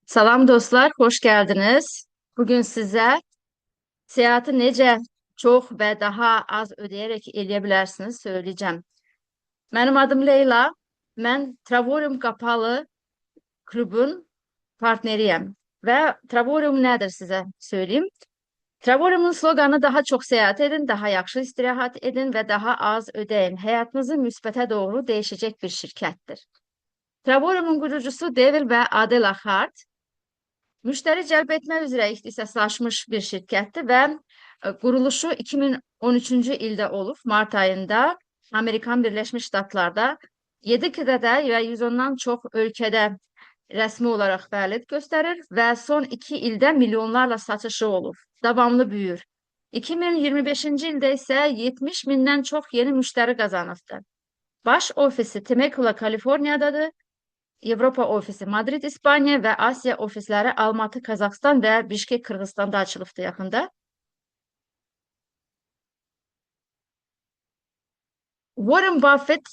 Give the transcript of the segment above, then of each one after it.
Salam dostlar, xoş gəldiniz. Bugün sizə səyahəti necə çox və daha az ödəyərək eləyə bilərsiniz söyləyəcəm. Mənim adım Leyla, mən Travorium Qapalı klubun partneriyəm və Travorium nədir sizə söyləyim. Travoriumun sloqanı daha çox səyahət edin, daha yaxşı istirahət edin və daha az ödəyin. Həyatınızı müsbətə doğru dəyişəcək bir şirkətdir. Travoriumun qurucusu Devil və Adela Hart müşteri cəlb etmə üzrə ixtisaslaşmış bir şirkətdir və quruluşu 2013-cü ildə olub, mart ayında Amerikan Birləşmiş Ştatlarda 7 qitədə və 110-dan çox ölkədə rəsmi olaraq fəaliyyət göstərir və son 2 ildə milyonlarla satışı olub, davamlı büyür. 2025-ci ildə isə 70 mindən çox yeni müştəri qazanıbdır. Baş ofisi Temecula, Kaliforniyadadır. Avropa ofisi Madrid, İspaniya və Asiya ofisləri Almatı, Qazaxstan və Bişkek, Qırğızstanda açılıbdır yaxında. Warren Buffett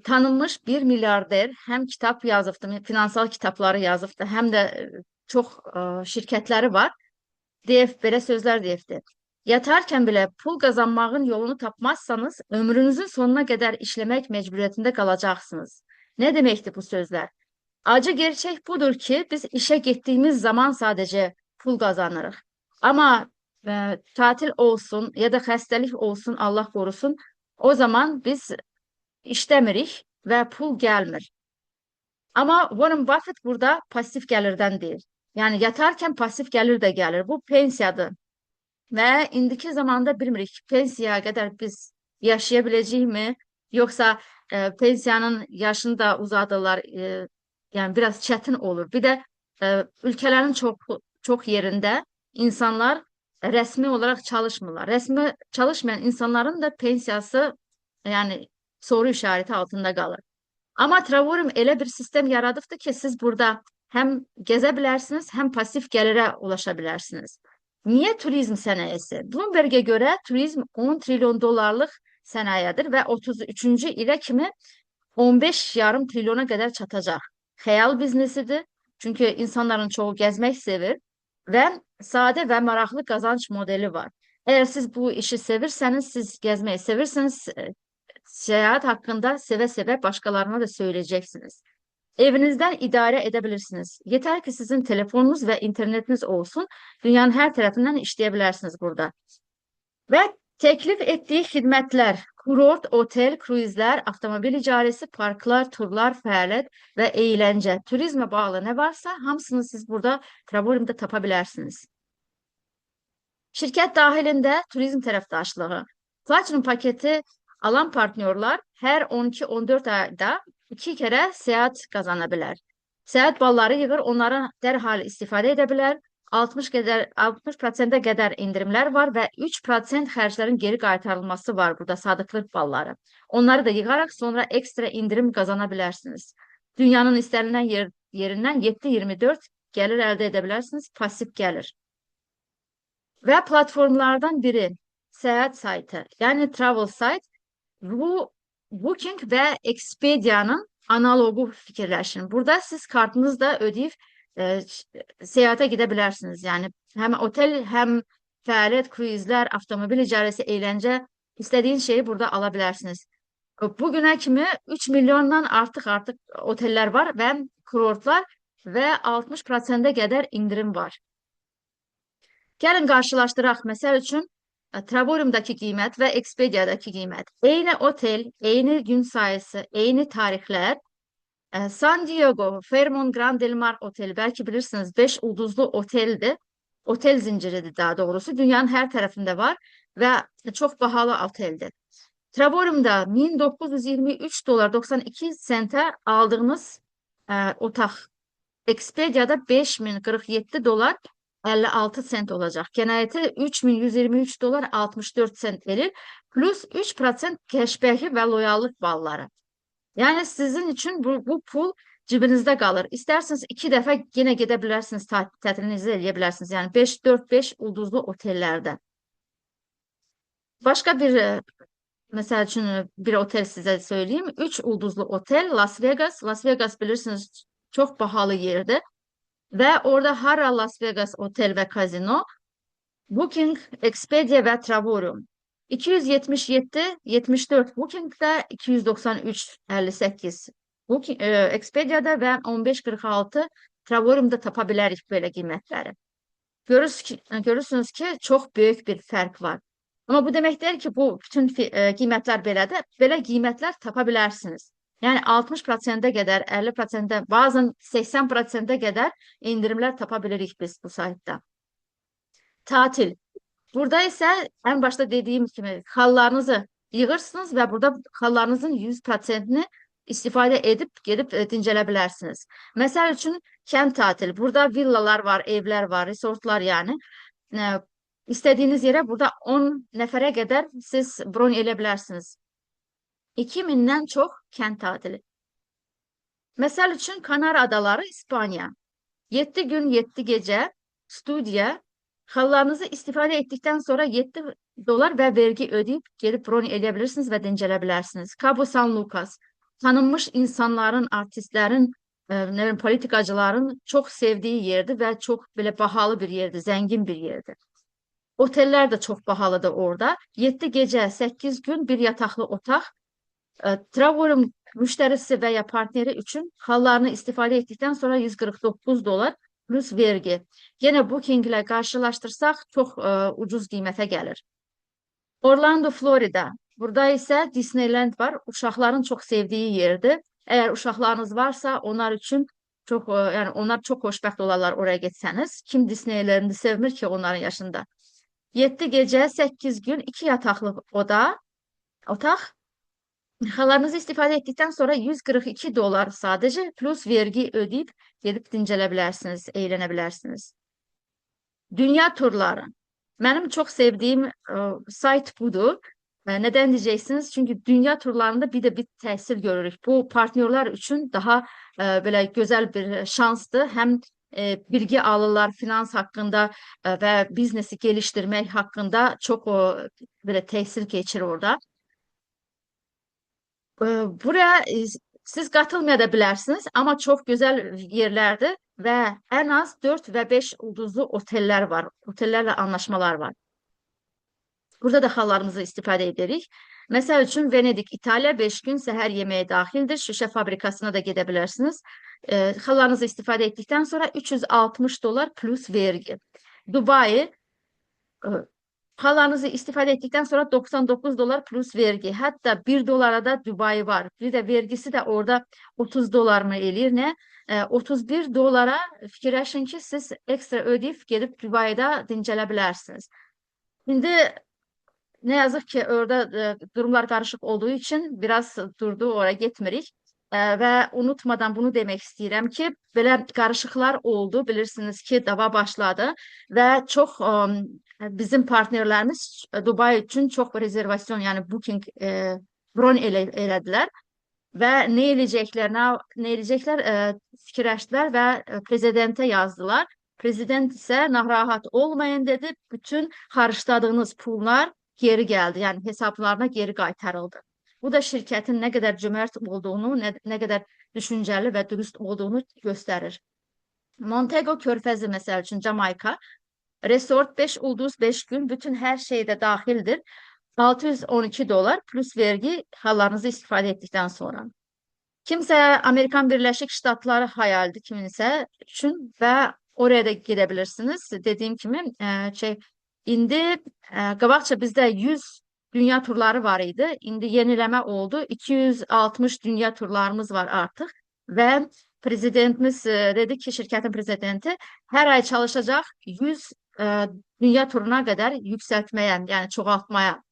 tanınmış bir milyarder, həm kitab yazıbdır, finansal kitabları yazıbdır, həm də çox şirkətləri var. Deyib, belə sözlər deyibdir. Yatarkən belə pul qazanmağın yolunu tapmazsanız, ömrünüzün sonuna qədər işləmək məcburiyyətində qalacaqsınız. Nə deməkdir bu sözlər? Acı gerçek budur ki biz işe gittiğimiz zaman sadece pul kazanırıq. Ama tatil olsun ya da xəstəlik olsun Allah korusun o zaman biz işləmirik və pul gəlmir. Ama Warren Buffett burada pasif gəlirdən deyir. Yani yatarken pasif gəlir də gəlir. Bu pensiyadır. Və indiki zamanda bilmirik pensiyaya qədər biz yaşaya biləcəyikmi? Yoxsa pensiyanın yaşını da uzadırlar. Yani biraz çətin olur. Bir də ölkələrin çox yerində insanlar rəsmi olaraq çalışmırlar. Rəsmi çalışmayan insanların da pensiyası yani soru işareti altında qalır. Amma Travorium elə bir sistem yaradıbdır ki, siz burada həm gəzə bilərsiniz, həm pasif gəlirə ulaşa bilərsiniz. Niyə turizm sənayesi? Bloomberg'e görə turizm 10 trilyon dolarlıq sənayedir və 33-cü ilə kimi 15,5 trilyona qədər çatacaq. Xəyal biznesidir. Çünki insanların çoxu gəzmək sevir və sadə və maraqlı qazanc modeli var. Əgər siz bu işi sevirsəniz, siz gəzməyi sevirsiniz, səyahət haqqında sevə-sevə başqalarına da söyləyəcəksiniz. Evinizdən idarə edə bilirsiniz. Yetər ki sizin telefonunuz və internetiniz olsun, dünyanın hər tərəfindən işləyə bilərsiniz burada. Və təklif etdiyi xidmətlər, kurort, otel, kruizlər, avtomobil icarəsi, parklar, turlar, fəaliyyət və əyləncə, turizmə bağlı nə varsa, hamısını siz burada Travorium'da tapa bilərsiniz. Şirkət dahilində turizm tərəfdaşlığı, Platinum paketi alan partnyorlar hər 12-14 ayda 2 kərə səyahət qazana bilər. Səyahət balları yığır, onları dərhal istifadə edə bilər. 60% qədər indirimlər var və 3% xərclərin geri qaytarılması var burada sadıqlıq balları. Onları da yığaraq sonra ekstra indirim qazana bilərsiniz. Dünyanın istənilən yerindən 7-24 gəlir əldə edə bilərsiniz, pasif gəlir. Və platformlardan biri səyahət saytı, yəni travel site, bu Booking və Expedia'nın analogu fikirləşin. Burada siz kartınızla ödəyib səyahətə gedə bilərsiniz. Yəni həm otel, həm fəaliyyət, kruizlər, avtomobil icarəsi, əyləncə istədiyiniz şeyi burada ala bilərsiniz. Bugünə kimi 3 milyondan artıq otellər var və kurortlar və 60%-ə qədər indirim var. Gəlin qarşılaşdıraq. Məsəl üçün Travorium'dakı qiymət və Expedia'dakı qiymət. Eyni otel, eyni gün sayısı, eyni tarixlər. San Diego, Fairmont Grand Del Mar oteli, belki bilirsiniz 5 ulduzlu oteldir. Otel zinciridir daha doğrusu. Dünyanın hər tərəfində var və çox bahalı oteldir. Travorium'da 1923 dolar 92 sentə aldığınız otaq. Expedia'da 5047 dolar 56 sent olacaq. Qənaəti 3123 dolar 64 sent verir. Plus 3% cashback'i və loyallıq balları. Yəni sizin üçün bu pul cibinizdə qalır. İstərsiniz 2 dəfə yenə gedə bilərsiniz, tətilinizi eləyə bilərsiniz. Yəni 5-4-5 ulduzlu otellərdə. Başqa bir, məsəl üçün bir otel sizə söyleyeyim. 3 ulduzlu otel Las Vegas. Las Vegas bilirsiniz Çok pahalı yerdi. Ve orada Hara Las Vegas Otel ve Kazino, Booking, Expedia ve Travarum. 277, 74 Booking'de, 293, 58 Expedia'da ve 15.46 Travarium'da tapa bilərik belə qiymətləri. Görürsünüz ki, çok büyük bir fark var. Ama bu demek değil ki bu bütün qiymətlər belədir. Belə qiymətlər tapa bilərsiniz. Yani 60%'e kadar, 50%'e, bazen 80%'e kadar indirimler tapa bilirik biz bu saytda. Tatil. Burada ise en başta dediğim gibi hallarınızı yığırsınız ve burada hallarınızın 100%'ni istifade edip gelip dincələ bilərsiniz. Mesela için kənd tatili. Burada villalar var, evler var, resortlar yani. E, istediğiniz yere burada 10 nəfərə kadar siz bron edə bilərsiniz. 2000'den çok kənd tatili. Mesela için Kanar Adaları, İspanya. 7 gün 7 gece stüdyo. Hallarınızı istifade ettikten sonra $7 ve vergi ödeyip gelip bron edebilirsiniz ve dincelebilirsiniz. Cabo San Lucas, tanınmış insanların, artistlerin, politikacıların çok sevdiği yerdi ve çok böyle pahalı bir yerdi, zengin bir yerdi. Oteller de çok pahalıdı orada. 7 gece, 8 gün bir yataklı otak. Travel'ın müşterisi veya partneri için hallarını istifade ettikten sonra $149 plus vergi. Yine Booking ile karşılaştırsak çok ucuz qiymətə gəlir. Orlando, Florida. Burada ise Disneyland var. Uşaqların çok sevdiği yerdir. Eğer uşaqlarınız varsa onlar için çok yani onlar çok xoşbəxt olarlar oraya getseniz. Kim Disneylerini sevmir ki onların yaşında. 7 gece 8 gün 2 yataklı otaq. Hallarınızı istifade ettikten sonra $142 sadece plus vergi ödeyip gelip dincələ bilərsiniz, eğlənə bilərsiniz. Dünya turları. Benim çok sevdiğim sayt budur. Neden diyeceksiniz? Çünkü dünya turlarında bir de bir təsir görürük. Bu partnyorlar için daha böyle güzel bir şanstır. Hem bilgi alırlar finans hakkında ve biznesi geliştirmek hakkında çok böyle təsir geçir orada. Buraya siz katılmaya da bilərsiniz ama çok güzel yerlerdir ve en az 4 ve 5 ulduzlu oteller var. Otellerle anlaşmalar var. Burada da hallarımızı istifade ederiz. Mesela için Venedik, İtalya 5 gün seher yemeğe dahildir. Şişe fabrikasına da gidebilirsiniz. Hallarınızı istifade ettikten sonra $360 plus vergi. Dubai, e, hallarınızı istifade ettikten sonra $99 plus vergi. Hatta $1 da Dubai var. Bir de vergisi de orada $30 mı eləyir ne? $31 fikirləşin ki siz ekstra ödeyip gelip Dubai'de dincələ bilərsiniz. Şimdi ne yazık ki orada durumlar karışık olduğu için biraz durdu oraya gitmirik. Ve unutmadan bunu demek istedim ki böyle karışıklar oldu. Bilirsiniz ki dava başladı ve çok bizim partnerlerimiz Dubai için çok rezervasyon yani booking bron elediler. Ve ne eləyəcəklər, ne eləyəcəklər fikirləşdilər ve prezidente yazdılar. Prezident ise narahat olmayın dedi. Bütün harcadığınız pullar geri geldi. Yani hesaplarına geri qaytarıldı. Bu da şirketin ne kadar cömert olduğunu, ne kadar düşünceli ve dürüst olduğunu gösterir. Montego Körfezi mesela için Jamaika. Resort 5 ulduz 5 gün. Bütün her şeyde dahildir. $612 plus vergi hallarınızı istifade ettikten sonra. Kimse Amerikan Birleşik Ştatları hayaldi kiminse için ve oraya da gidebilirsiniz. Dediğim gibi indi qabaqca bizde 100 dünya turları var idi. İndi yenileme oldu. 260 dünya turlarımız var artık ve prezidentimiz dedi ki şirketin prezidenti her ay çalışacak 100 dünya turuna kadar yükseltmeye yani çoğaltmaya.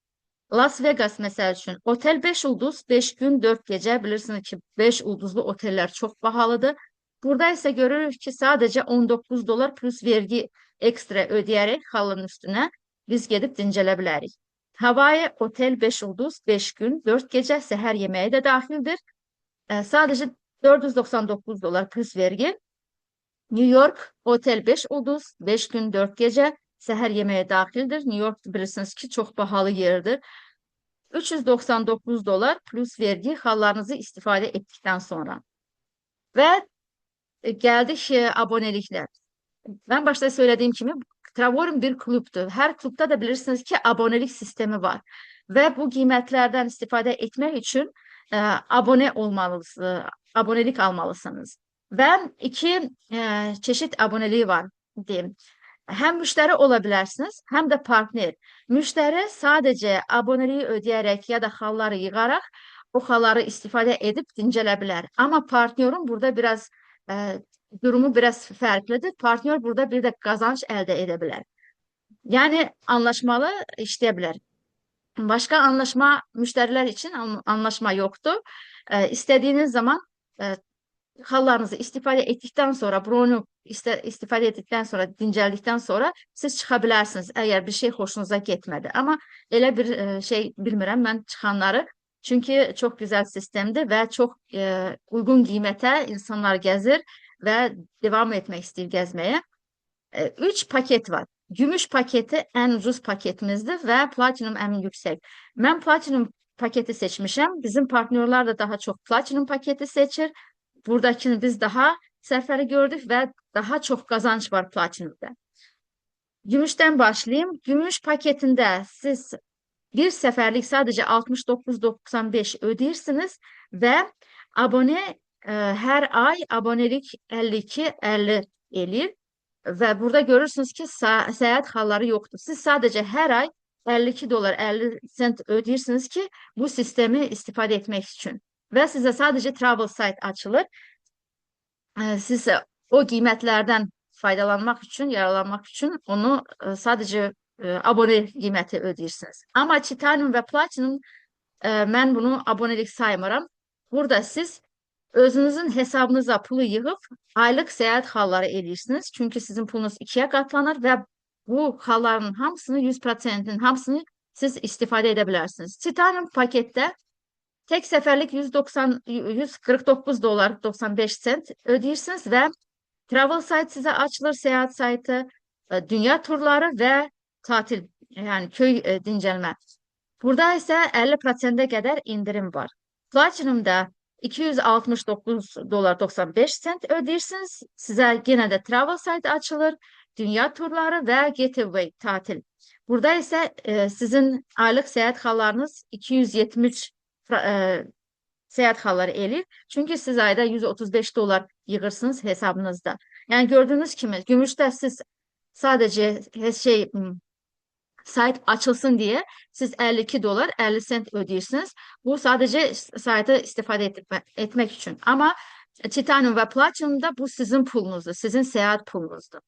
Las Vegas mesela için otel 5 ulduz 5 gün 4 gece bilirsiniz ki 5 ulduzlu oteller çok pahalıdır. Burada ise görürüz ki sadece $19 plus vergi ekstra ödeyerek halının üstüne biz gedib dincələ bilərik. Hawaii otel 5 ulduz 5 gün 4 gece seher yemeği de dahildir. Sadece $499 plus vergi. New York otel 5 ulduz 5 gün 4 gece seher yemeğe dahildir. New York bilirsiniz ki çok pahalı yerdir. $399 plus vergi hallarınızı istifade ettikten sonra. Ve geldik abonelikler. Ben başta söylediğim gibi Travorium bir klubdur. Her klubda da bilirsiniz ki abonelik sistemi var. Ve bu qiymətlərdən istifadə etmək üçün abone olmalısınız, abonelik almalısınız. Ve iki çeşit aboneliği var diyeyim. Hem müşteri olabilirsiniz hem de partner. Müşteri sadece aboneliği ödeyerek ya da halları yığarak o halları istifade edip dincelebilir. Ama partnerin burada biraz durumu biraz farklıdır. Partner burada bir de kazanç elde edebilir. Yani anlaşmalı işleyebilir. Başka anlaşma müşteriler için anlaşma yoktu. İstediğiniz zaman e, hallarınızı istifade ettikten sonra, bronu istifade ettikten sonra, dinceldikten sonra siz çıkabilirsiniz eğer bir şey hoşunuza gitmedi. Ama öyle bir şey bilmirəm ben çıkanları. Çünkü çok güzel sistemdi ve çok uygun qiymətə insanlar gezir ve devam etmek istiyor gezmeye. Üç paket var. Gümüş paketi en ucuz paketimizdir ve platinum en yüksek. Ben platinum paketi seçmişim. Bizim partnerler de daha çok platinum paketi seçir. Buradakini biz daha seferi gördük ve daha çok kazanç var platinumda. Gümüşten başlayayım. Gümüş paketinde siz bir seferlik sadece 69.95 ödeyirsiniz ve abone her ay abonelik 52-50 elir. Ve burada görürsünüz ki seyahat halları yoktur. Siz sadece her ay 52 dolar 50 sent ödeyirsiniz ki bu sistemi istifade etmek için. Ve size sadece travel site açılır. Siz o qiymətlərdən faydalanmak için, yararlanmak için onu sadece abone qiyməti ödeyirsiniz. Ama titanium ve platinum mən bunu abonelik saymıram. Burada siz özünüzün hesabınıza pulu yığıp aylık seyahat halları edirsiniz. Çünkü sizin pulunuz ikiye katlanır ve bu halların hamısını 100%'in hamısını siz istifade edebilirsiniz. Titanium pakette tek seferlik 149 dolar 95 sent ödeyirsiniz ve travel site size açılır, seyahat saytı, dünya turları ve tatil yani köy dincelme. Burada ise 50%'e kadar indirim var. Platinum'da 269 dolar 95 sent ödeyirsiniz. Size yine de travel site açılır, dünya turları ve getaway tatil. Burada ise sizin aylık seyahat hallarınız 273 seyahat halları elir. Çünkü siz ayda 135 dolar yığırsınız hesabınızda. Yani gördüğünüz gibi gümüşte siz sadece şey site açılsın diye siz 52 dolar 50 sent ödüyorsunuz. Bu sadece site'ı istifade etmek için. Ama Titanium ve Platinum'da bu sizin pulunuzdur. Sizin seyahat pulunuzdur.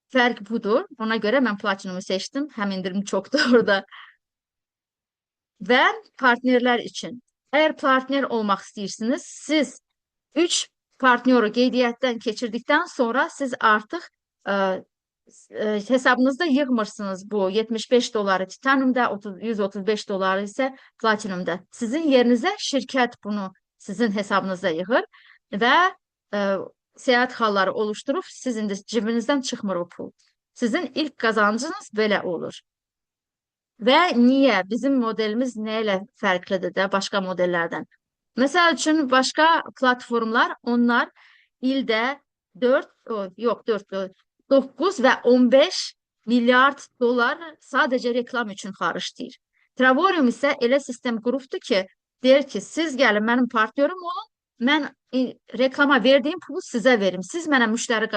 Fark budur. Ona göre ben Platinum'u seçtim. Hem indirim çoktu orada. Ve partnerler için. Eğer partner olmak istiyorsunuz, siz 3 partneri qeydiyyatdan keçirdikten sonra siz artık e, hesabınızda yığmırsınız bu 75 doları titaniumda, 135 doları ise platinumda. Sizin yerinize şirket bunu sizin hesabınıza yığır ve e, seyahat halları oluşturup sizin de cebinizden çıxmır o pul. Sizin ilk kazancınız böyle olur. Ve niye? Bizim modelimiz neyle farklıdır da başka modellerden? Mesela için başka platformlar onlar ilde 4 yok 4 9 ve 15 milyard dolar sadece reklam için harcayır. Travorium ise elə sistem qurubdur ki, deyir ki, siz gəlin mənim partnyorum olun, mən reklama verdiğim pulu size verim. Siz mənə müşteri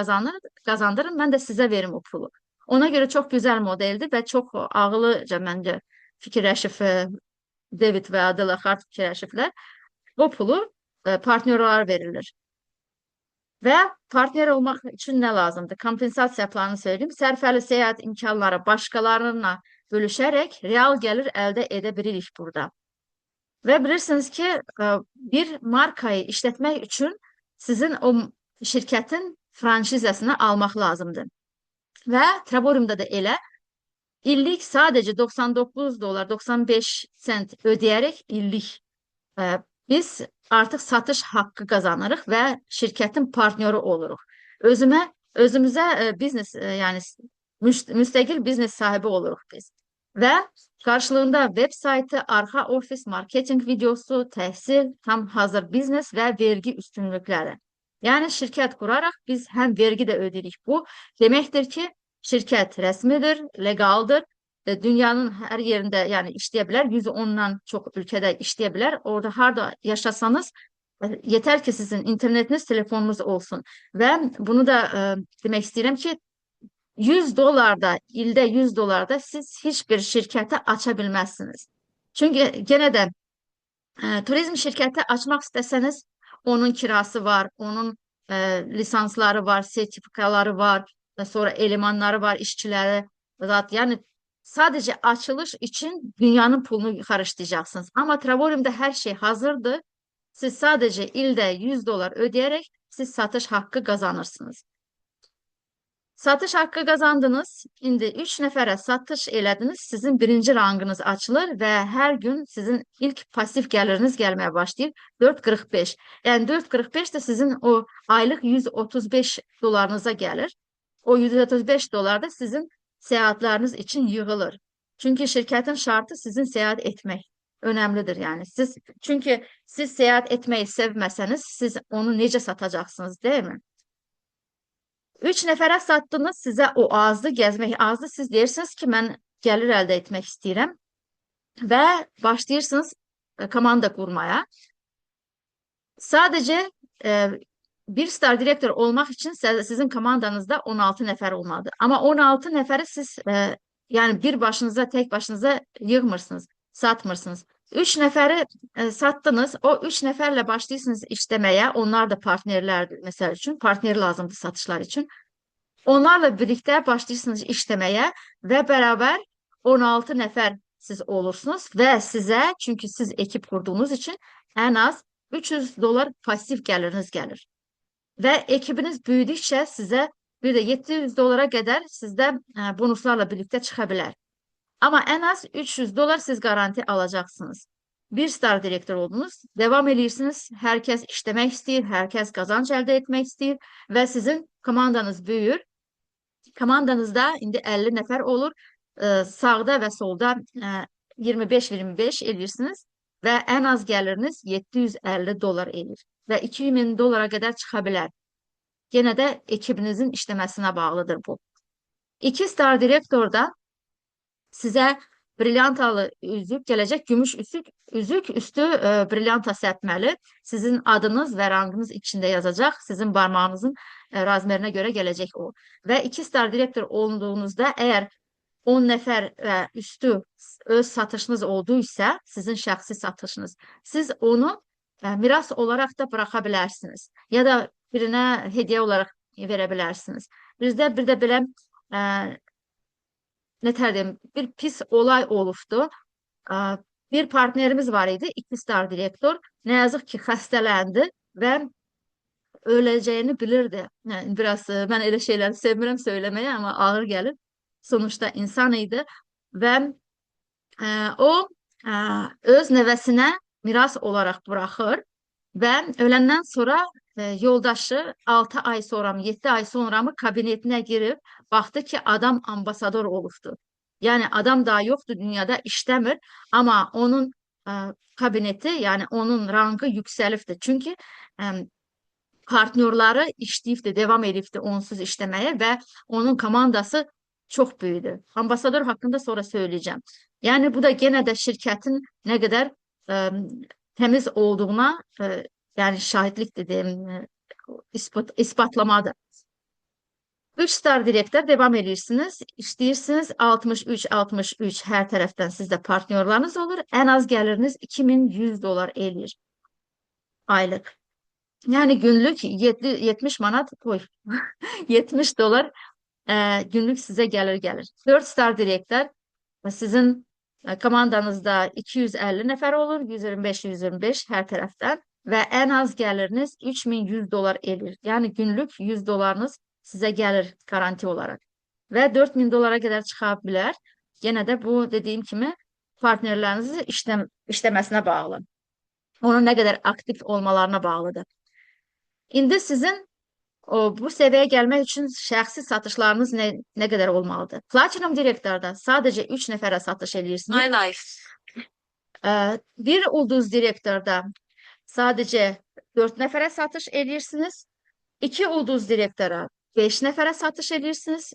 kazandırın, mən də sizə verim o pulu. Ona göre çok güzel modeldi ve çok ağıllıca bence fikirləşib David ve Adela Hart fikirləşiblər. O pulu partnerlara verilir. Ve partner olmak için ne lazımdı? Kompensasiya planını söyleyeyim. Sərfəli seyahat imkanları başkalarına bölüşerek real gelir elde edebilirik burada. Ve bilirsiniz ki bir markayı işletmek için sizin o şirketin franşizasını almak lazımdı. Ve Travorium'da da elə illik sadece 99 dolar 95 sent ödeyerek illik biz artık satış hakkı kazanırıq ve şirketin partneri oluruq. Özümüze biznes yani müstakil biznes sahibi oluruq biz. Ve karşılığında web saytı, arka ofis, marketing videosu, təhsil, tam hazır biznes ve vergi üstünlükleri. Yani şirket kurarak biz hem vergi de ödedik. Bu demektir ki şirket resmidir, legaldir ve dünyanın her yerinde yani işleyebilir. 110'dan çok ülkede işleyebilir. Orada harda yaşasanız yeter ki sizin internetiniz, telefonunuz olsun. Ve bunu da demek istedim ki 100 dolarda, ilde 100 dolarda siz hiçbir şirkete açabilmezsiniz. Çünkü gene de turizm şirketi açmak isteseniz onun kirası var, onun e, lisansları var, sertifikaları var, ve sonra elemanları var, işçileri. Zaten yani sadece açılış için dünyanın pulunu karıştıracaksınız. Ama Travalium'da her şey hazırdı. Siz sadece ilde 100 dolar ödeyerek siz satış hakkı kazanırsınız. Satış hakkı kazandınız. İndi 3 nəfərə satış elədiniz. Sizin birinci rangınız açılır və hər gün sizin ilk pasif gəliriniz gəlməyə başlayır. 4.45. Yəni 4.45 də sizin o aylıq 135 dolarınıza gəlir. O 135 dolar da sizin seyahatleriniz için yığılır. Çünkü şirketin şartı sizin seyahat etmek önemlidir yani. Çünkü siz seyahat etmeyi sevmeseniz siz onu necə satacaksınız değil mi? 3 nəfərə satdınız, sizə o azdı, gəzmək azdı. Siz deyirsiniz ki, mən gəlir əldə etmək istəyirəm və başlayırsınız komanda qurmaya. Sadece bir star direktör olmak için sizin komandanızda 16 nəfər olmalıdır. Ama 16 nəfəri siz yani bir başınıza, tek başınıza yığmırsınız, satmırsınız. 3 nəfəri sattınız. O 3 nəfərlə başlayırsınız işlemeye. Onlar da partnerlerdir mesela için. Partner lazımdır satışlar için. Onlarla birlikte başlayırsınız işlemeye ve beraber 16 nəfər siz olursunuz ve size çünkü siz ekip kurduğunuz için en az 300 dolar pasif geliriniz gelir. Ve ekibiniz büyüdükçe size bir de 700 dolara kadar sizde bonuslarla birlikte çıkabilir. Ama en az 300 dolar siz garanti alacaksınız. Bir star direktör oldunuz, devam edirsiniz. Herkes işlemek istiyor, herkes kazanç elde etmek istiyor ve sizin komandanız büyür. Komandanızda indi 50 nəfər olur. Sağda və solda 25-25 edirsiniz və ən az gəliriniz 750 dolar edir və 2000 dolara qədər çıxa bilər. Yenə də ekibinizin işləməsinə bağlıdır bu. 2 star direktorda sizə brilliantalı üzük gələcək, gümüş üzük üstü brilyanta səpməli. Sizin adınız və rangınız içində yazacaq. Sizin barmağınızın razmerinə görə gələcək o. Və 2 star direktor olduğunuzda əgər 10 nəfər və üstü öz satışınız olduysa, sizin şəxsi satışınız, siz onu miras olaraq da buraxa bilərsiniz. Ya da birinə hediyə olaraq verə bilərsiniz. Bizdə bir də belə ne bir pis olay oluştu. Bir partnerimiz var idi, 2 star direktor. Ne yazık ki xəstələndi ve öleceğini bilirdi. Yani biraz ben öyle şeyler sevmiyorum söylemeye ama ağır gelir. Sonuçta insan idi ve o öz nəvəsinə miras olarak bırakır ve ölenden sonra yoldaşı 6 ay sonra mı 7 ay sonra mı kabinetine girip baktı ki adam ambasador oluştu. Yani adam daha yoktu dünyada işlemir ama onun e, kabineti yani onun rangı yükselifti. Çünkü e, partnyorları işleyipti, devam edipti onsuz işlemeye ve onun komandası çok büyüdü. Ambasador hakkında sonra söyleyeceğim. Yani bu da gene de şirketin ne kadar e, temiz olduğuna yani şahitlik dediğim ispatlamadır. 3 star direktör devam edirsiniz. İşleyirsiniz 63-63 her taraftan sizde partnyorlarınız olur. En az geliriniz 2100 dolar eləyir aylık. Yani günlük 70 manat oy 70 dolar günlük size gelir. 4 star direktör sizin komandanızda 250 nəfər olur. 125-125 her taraftan ve en az geliriniz 3100 dolar elir. Yani günlük 100 dolarınız size gelir garanti olarak. Ve 4000 dolara kadar çıkabilir. Gene de bu dediğim kimi partnerlerinizi işlemesine bağlı. Onun ne kadar aktif olmalarına bağlıdır. İndi sizin bu seviyeye gelmek için şəxsi satışlarınız ne kadar olmalıdır? Platinum direktorda sadece 3 nəfərə satış edirsiniz. My life. Bir ulduz direktorda sadece 4 nəfərə satış edirsiniz. 2 ulduz direktora 5 nəfərə satış edirsiniz.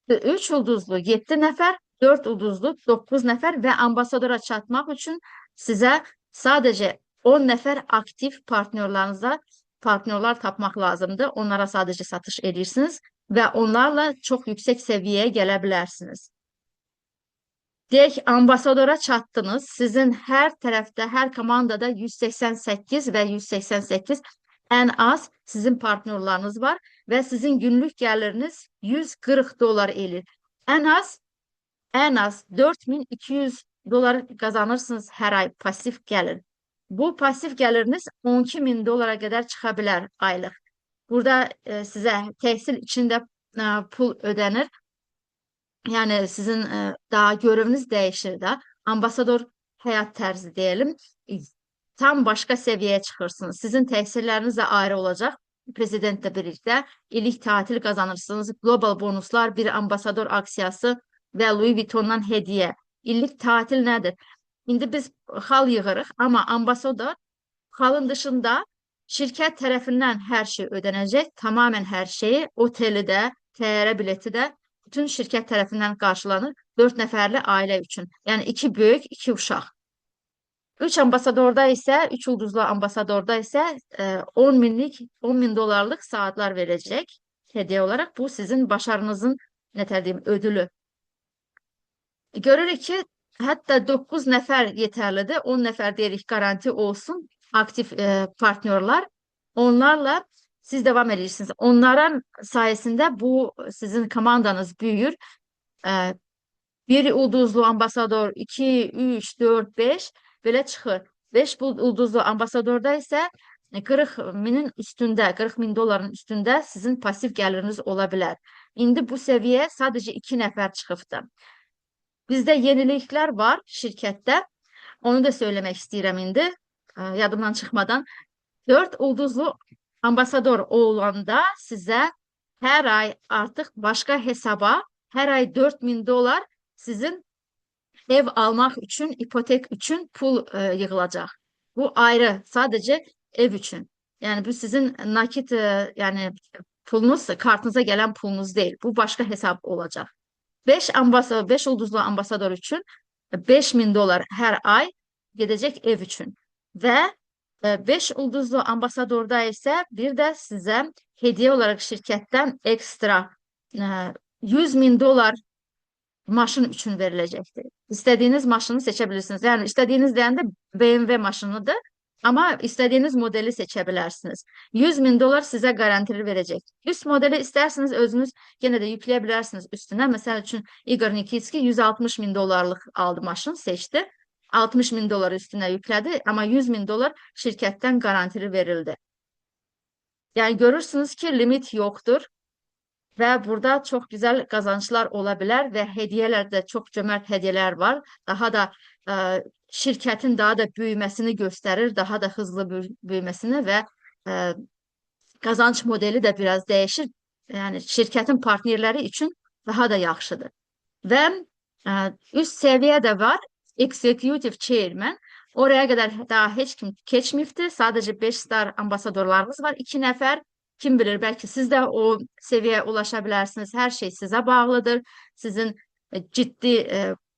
3 ulduzlu 7 nəfər, 4 ulduzlu 9 nəfər və ambasadora çatmaq üçün sizə sadəcə 10 nəfər aktiv partnyorlar tapmaq lazımdır. Onlara sadəcə satış edirsiniz və onlarla çox yüksək səviyyəyə gələ bilərsiniz. Deyək, ambasadora çatdınız. Sizin hər tərəfdə, hər komandada 188 və 188 ən az sizin partnyorlarınız var və sizin günlük gəliriniz $140 elir. Ən az 4200 dolar qazanırsınız hər ay pasif gəlir. Bu pasif gəliriniz 12.000 dolara qədər çıxa bilər aylıq. Burada sizə təhsil içində pul ödənir. Yəni sizin daha göreviniz dəyişir də. Ambasador həyat tərzi deyelim. Tam başqa səviyyəyə çıxırsınız. Sizin təhsilləriniz də ayrı olacaq. Prezidentle birlikdə illik tatil qazanırsınız. Global bonuslar, bir ambasador aksiyası və Louis Vuitton'dan hediyə. İllik tatil nədir? İndi biz xal yığırıq, amma ambasador xalın dışında şirkət tərəfindən hər şey ödənəcək. Tamamen hər şeyi, oteli də, təyyarə bileti də bütün şirkət tərəfindən qarşılanır 4 nəfərli ailə üçün. Yəni 2 böyük, 2 uşaq. 3 ulduzlu ambasadorda isə 10.000 dolarlıq saatlar verəcək hediyə olaraq. Bu sizin başarınızın ödülü. Görürük ki, hətta 9 nəfər yetərlidir. 10 nəfər deyirik garanti olsun. Aktiv partnyorlar. Onlarla siz devam edirsiniz. Onların sayesinde bu sizin komandanız büyür. 1 ulduzlu ambasador, 2, 3, 4, 5 belə çıxır. 5 ulduzlu ambasadorda isə 40.000'in üstündə, 40.000 doların üstündə sizin pasif gəliriniz ola bilər. İndi bu səviyyə sadəcə 2 nəfər çıxıbdır. Bizdə yeniliklər var şirkətdə. Onu da söylemek istəyirəm indi. Yadımdan çıxmadan. 4 ulduzlu ambasador olanda sizə hər ay artıq başqa hesaba hər ay 4.000 dolar sizin ev almaq üçün, ipotek üçün pul yığılacaq. Bu ayrı, sadəcə ev üçün. Yəni bu sizin nakit yəni pulunuz, kartınıza gələn pulunuz deyil. Bu başqa hesab olacaq. 5 ulduzlu ambasador üçün 5.000 dolar hər ay gedəcək ev üçün. Və 5 ulduzlu ambasadorda isə bir də sizə hediyə olaraq şirkətdən ekstra 100.000 dolar maşın üçün veriləcəkdir. İstədiyiniz maşını seçə bilirsiniz. Yəni istədiyiniz deyəndə BMW maşınıdır, amma istədiyiniz modeli seçə bilərsiniz. 100.000 dolar sizə garantili verəcək. Üst modeli istərsiniz, özünüz yenə də yükləyə bilərsiniz üstünə. Məsəl üçün Igor Nikitski 160.000 dolarlıq aldı maşın, seçdi. 60.000 dolar üstünə yüklədi, amma 100.000 dolar şirkətdən garantili verildi. Yəni görürsünüz ki, limit yoxdur və burada çox gözəl qazançlar ola bilər və hediyələrdə çox cömert hediyələr var. Daha da şirkətin daha da büyüməsini göstərir, daha da hızlı büyüməsini və qazanç modeli də biraz dəyişir. Yəni şirkətin partnerləri üçün daha da yaxşıdır. Və üst səviyyə də var. Executive Chairman. Oraya kadar daha heç kim keçməyibdir. Sadəcə 5 star ambasadorlarımız var. 2 nəfər. Kim bilir, belki siz də o səviyyəyə ulaşa bilərsiniz. Hər şey sizə bağlıdır. Sizin ciddi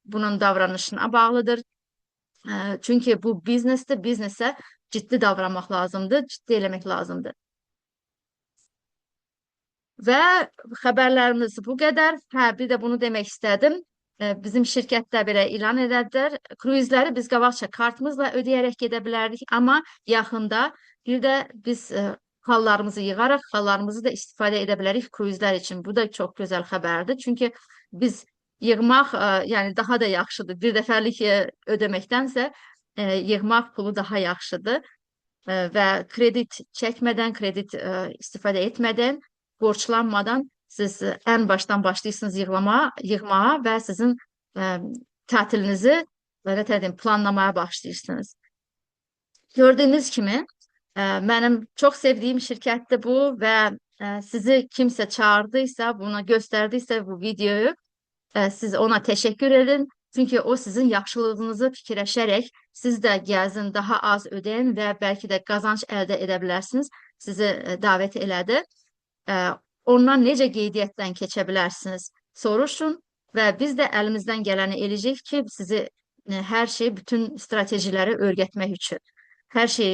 bunun davranışına bağlıdır. Çünki bu biznesdir. Biznesə ciddi davranmaq lazımdır. Ciddi eləmək lazımdır. Və xəbərlərimiz bu qədər. Bir də bunu demək istədim. Bizim şirkətdə belə ilan edədilər. Kruizləri biz qabaqca kartımızla ödəyərək gedə bilərdik, amma yaxında bir də biz xallarımızı yığaraq, xallarımızı da istifadə edə bilərik kruizlər üçün. Bu da çox gözəl xəbərdir. Çünki biz yığmaq yəni daha da yaxşıdır. Bir dəfəlik ödəməkdənsə yığmaq pulu daha yaxşıdır. Və kredit çəkmədən, kredit istifadə etmədən, borçlanmadan siz ən başdan başlayırsınız yığmağa və sizin tətilinizi planlamaya başlayırsınız. Gördüyünüz kimi mənim çox sevdiyim şirkətdir bu və sizi kimsə çağırdıysa, buna göstərdiysə bu videoyu siz ona təşəkkür edin. Çünki o sizin yaxşılığınızı fikirləşərək siz də gəzin, daha az ödəyin və bəlkə də qazanc əldə edə bilərsiniz. sizi dəvət elədi. E, Ondan necə qeydiyyatdan keçə bilərsiniz soruşun və biz də əlimizdən gələni eləyəcək ki, sizi hər şeyi, bütün stratejiləri öyrətmək üçün. Hər şeyi